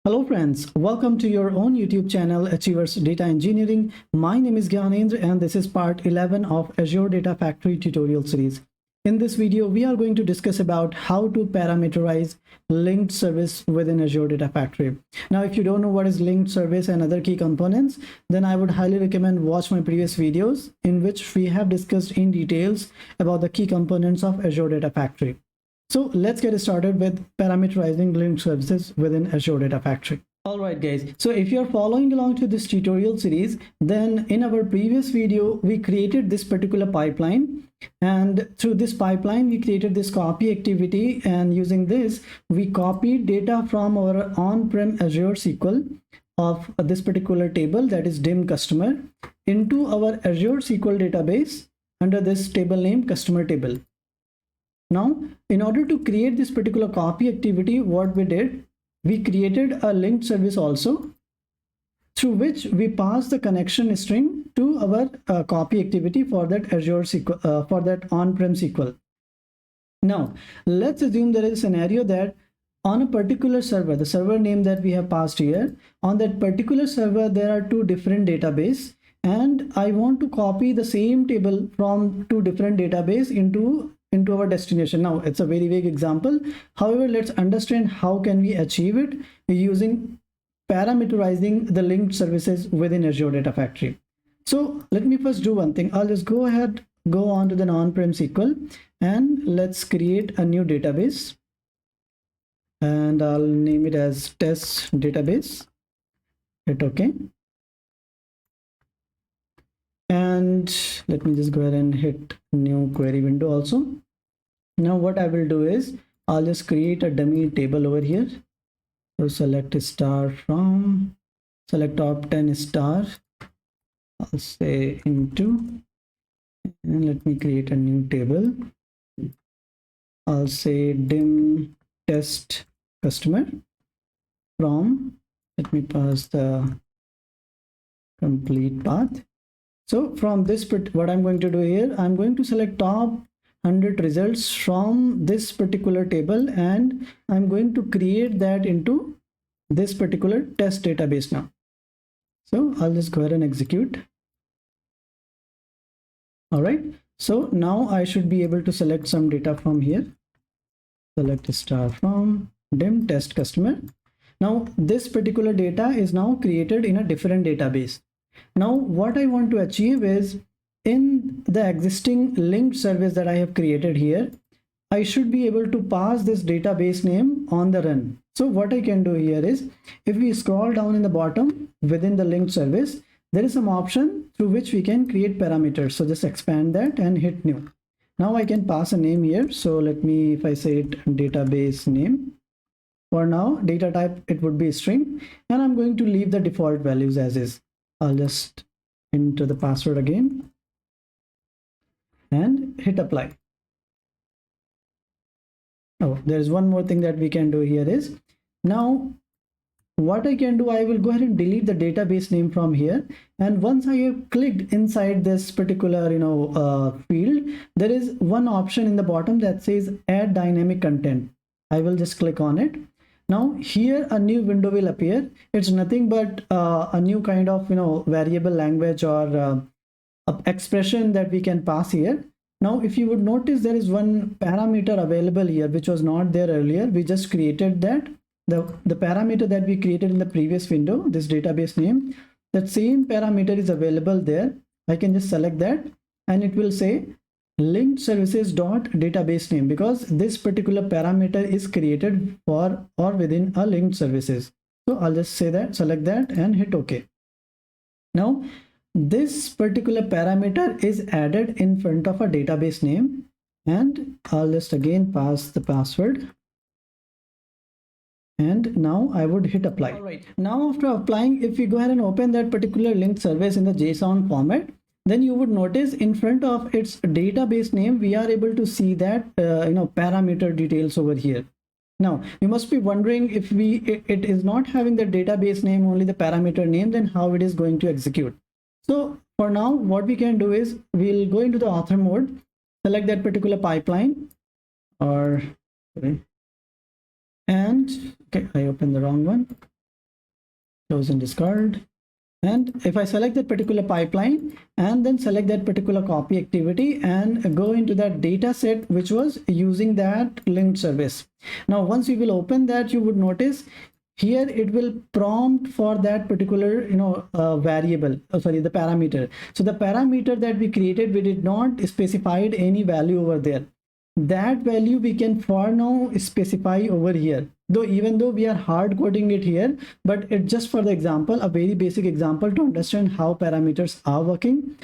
Hello friends, welcome to your own YouTube channel Achievers Data Engineering. My name is Gyanendra and this is part 11 of Azure Data Factory tutorial series. In this video, we are going to discuss about how to parameterize linked service within Azure Data Factory. Now, if you don't know what is linked service and other key components, then I would highly recommend watch my previous videos in which we have discussed in details about the key components of Azure Data Factory. So let's get started with parameterizing linked services within Azure Data Factory. All right, guys. So if you're following along to this tutorial series, then in our previous video, we created this particular pipeline. And through this pipeline, we created this copy activity. And using this, we copied data from our on-prem Azure SQL of this particular table, that is DIM customer, into our Azure SQL database under this table name customer table. Now, in order to create this particular copy activity, what we did, we created a linked service also, through which we pass the connection string to our copy activity for that Azure SQL, for that on-prem SQL. Now, let's assume there is a scenario that on a particular server, the server name that we have passed here, on that particular server, there are two different databases, and I want to copy the same table from two different databases into our destination. Now, it's a very vague example. However, let's understand how can we achieve it using parameterizing the linked services within Azure Data Factory. So let me first do one thing. I'll just go on to the on-prem SQL and let's create a new database. And I'll name it as test database. Hit OK. And let me just go ahead and hit new query window also. Now what I will do is I'll just create a dummy table over here. So select star from, select top 10 star, I'll say into, and let me create a new table. I'll say dim test customer from, let me pass the complete path. So from this, what I'm going to do here, I'm going to select top 100 results from this particular table, and I'm going to create that into this particular test database now. So I'll just go ahead and execute. All right. So now I should be able to select some data from here. Select star from dim test customer. Now this particular data is now created in a different database. Now what I want to achieve is, in the existing linked service that I have created here, I should be able to pass this database name on the run. So what I can do here is, if we scroll down in the bottom within the linked service, there is some option through which we can create parameters. So just expand that and hit new. Now I can pass a name here. So let me, if I say it database name, for now data type, it would be string, and I'm going to leave the default values as is. I'll just enter the password again and hit apply. Oh, there's one more thing that we can do here is, now what I can do, I will go ahead and delete the database name from here. And once I have clicked inside this particular field, there is one option in the bottom that says add dynamic content. I will just click on it. Now here a new window will appear. It's nothing but a new kind of variable language or expression that we can pass here. Now if you would notice, there is one parameter available here which was not there earlier. We just created that. The parameter that we created in the previous window, this database name, that same parameter is available there. I can just select that and it will say linked services dot database name, because this particular parameter is created for or within a linked services. So I'll just say that, select that and hit OK. Now this particular parameter is added in front of a database name, and I'll just again pass the password. And now I would hit apply. All right. Now after applying, if we go ahead and open that particular linked service in the JSON format, then you would notice in front of its database name, we are able to see that parameter details over here. Now you must be wondering, if it is not having the database name, only the parameter name, then how it is going to execute. So for now, what we can do is, we'll go into the author mode, select that particular pipeline, or sorry, and okay, I opened the wrong one. chosen discard. And if I select that particular pipeline and then select that particular copy activity and go into that data set which was using that linked service. Now once we will open that, you would notice here it will prompt for that particular variable, sorry, the parameter. So the parameter that we created, we did not specified any value over there. That value we can for now specify over here, though even though we are hard coding it here, but it's just for the example, a very basic example to understand how parameters are working.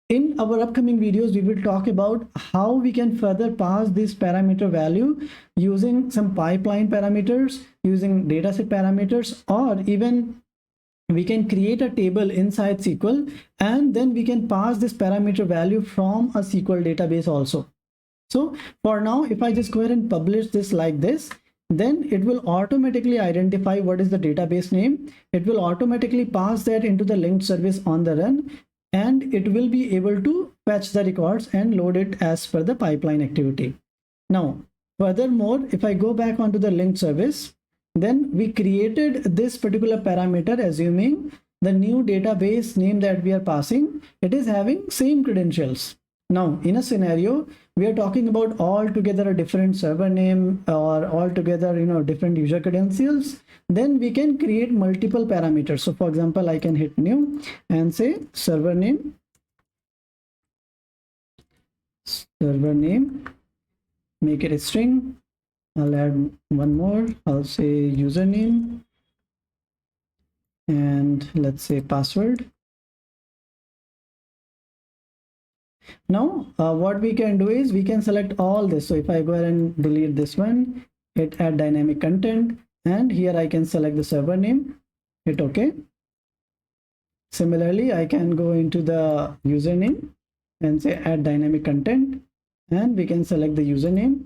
In our upcoming videos, we will talk about how we can further pass this parameter value using some pipeline parameters, using dataset parameters, or even we can create a table inside SQL and then we can pass this parameter value from a SQL database also. So for now, if I just go ahead and publish this like this, then it will automatically identify what is the database name. It will automatically pass that into the linked service on the run, and it will be able to fetch the records and load it as per the pipeline activity. Now, furthermore, if I go back onto the linked service, then we created this particular parameter assuming the new database name that we are passing, it is having same credentials. Now, in a scenario, we are talking about altogether a different server name or altogether, different user credentials, then we can create multiple parameters. So for example, I can hit new and say server name, make it a string. I'll add one more. I'll say username and let's say password. Now what we can do is we can select all this. So if I go ahead and delete this one, hit add dynamic content, and here I can select the server name, hit OK. Similarly, I can go into the username and say add dynamic content, and we can select the username.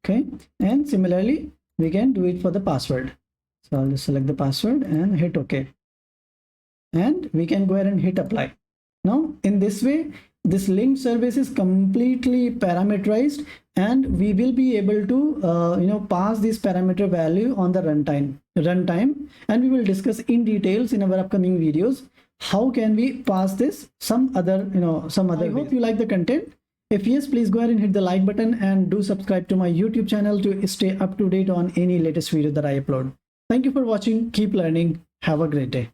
Okay, and similarly we can do it for the password. So I'll just select the password and hit OK, and we can go ahead and hit apply. Now in this way, this linked service is completely parameterized, and we will be able to pass this parameter value on the runtime, and we will discuss in details in our upcoming videos how can we pass this some other I hope you like the content. If yes, please go ahead and hit the like button and do subscribe to my YouTube channel to stay up to date on any latest video that I upload. Thank you for watching. Keep learning. Have a great day.